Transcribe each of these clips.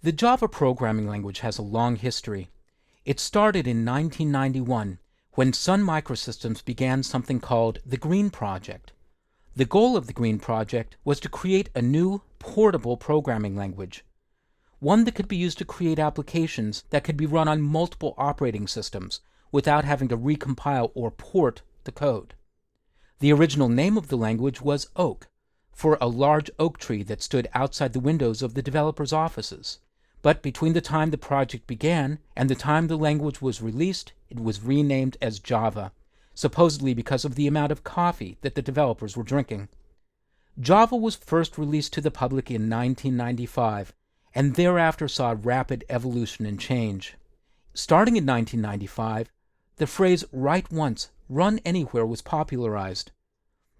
The Java programming language has a long history. It started in 1991 when Sun Microsystems began something called the Green Project. The goal of the Green Project was to create a new, portable programming language, one that could be used to create applications that could be run on multiple operating systems without having to recompile or port the code. The original name of the language was Oak, for a large oak tree that stood outside the windows of the developers' offices. But between the time the project began and the time the language was released, it was renamed as Java, supposedly because of the amount of coffee that the developers were drinking. Java was first released to the public in 1995, and thereafter saw rapid evolution and change. Starting in 1995, the phrase write once, run anywhere was popularized.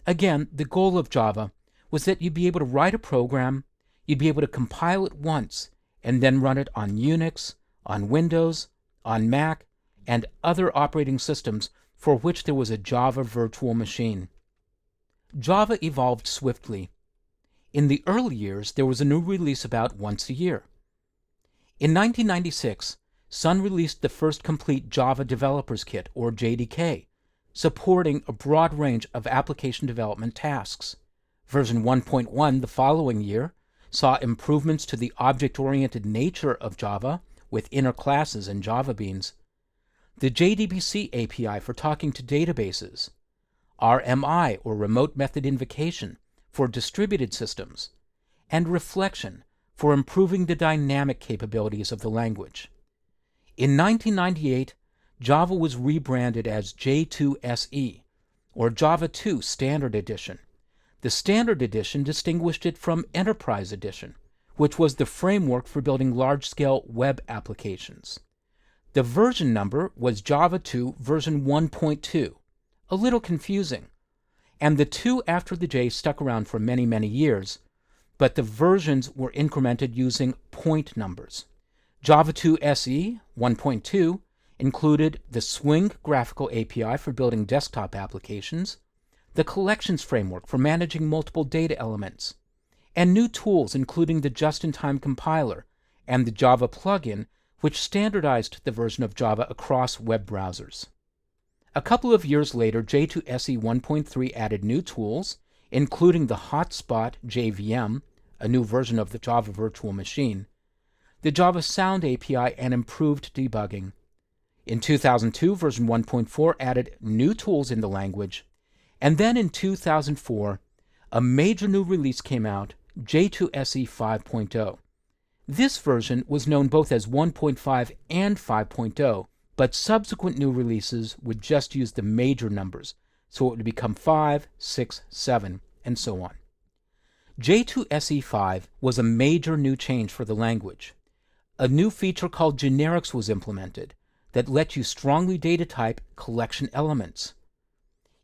Again, the goal of Java was that you'd be able to write a program, you'd be able to compile it once, and then run it on Unix, on Windows, on Mac, and other operating systems for which there was a Java virtual machine. Java evolved swiftly. In the early years, there was a new release about once a year. In 1996, Sun released the first complete Java Developers Kit, or JDK, supporting a broad range of application development tasks. Version 1.1 the following year saw improvements to the object-oriented nature of Java with inner classes and JavaBeans, the JDBC API for talking to databases, RMI, or Remote Method Invocation, for distributed systems, and Reflection for improving the dynamic capabilities of the language. In 1998, Java was rebranded as J2SE, or Java 2 Standard Edition. The Standard Edition distinguished it from Enterprise Edition, which was the framework for building large-scale web applications. The version number was Java 2 version 1.2, a little confusing, and the 2 after the J stuck around for many, many years, but the versions were incremented using point numbers. Java 2 SE 1.2 included the Swing graphical API for building desktop applications, the Collections framework for managing multiple data elements, and new tools including the just-in-time compiler and the Java plugin, which standardized the version of Java across web browsers. A couple of years later, J2SE 1.3 added new tools, including the Hotspot JVM, a new version of the Java Virtual Machine, the Java Sound API, and improved debugging. In 2002, version 1.4 added new tools in the language, and then in 2004, a major new release came out, J2SE 5.0. This version was known both as 1.5 and 5.0, but subsequent new releases would just use the major numbers, so it would become 5, 6, 7, and so on. J2SE 5 was a major new change for the language. A new feature called generics was implemented that let you strongly data type collection elements.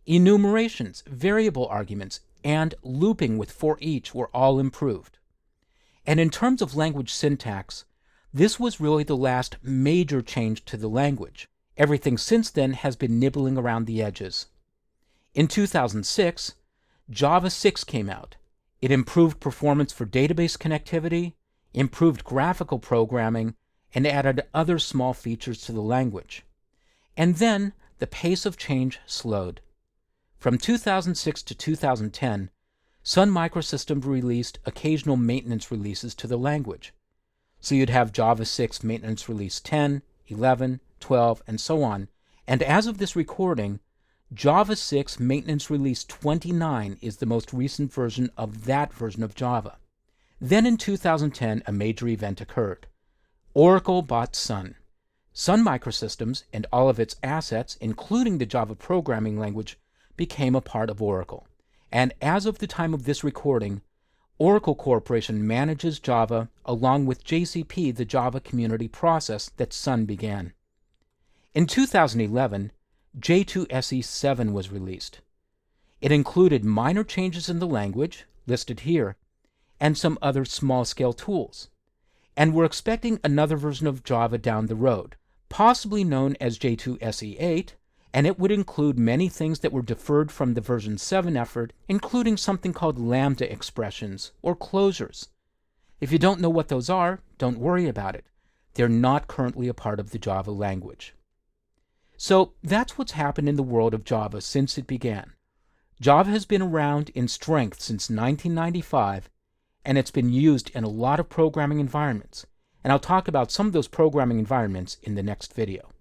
Enumerations, variable arguments, and looping with for each were all improved. And in terms of language syntax, this was really the last major change to the language. Everything since then has been nibbling around the edges. In 2006, Java 6 came out. It improved performance for database connectivity, improved graphical programming, and added other small features to the language. And then the pace of change slowed. From 2006 to 2010, Sun Microsystems released occasional maintenance releases to the language. So you'd have Java 6 maintenance release 10, 11, 12, and so on. And as of this recording, Java 6 maintenance release 29 is the most recent version of that version of Java. Then in 2010, a major event occurred. Oracle bought Sun. Sun Microsystems and all of its assets, including the Java programming language, became a part of Oracle. And as of the time of this recording, Oracle Corporation manages Java along with JCP, the Java community process that Sun began. In 2011, J2SE 7 was released. It included minor changes in the language, listed here, and some other small-scale tools. And we're expecting another version of Java down the road, possibly known as J2SE 8, and it would include many things that were deferred from the version 7 effort, including something called lambda expressions, or closures. If you don't know what those are, don't worry about it. They're not currently a part of the Java language. So that's what's happened in the world of Java since it began. Java has been around in strength since 1995, and it's been used in a lot of programming environments. And I'll talk about some of those programming environments in the next video.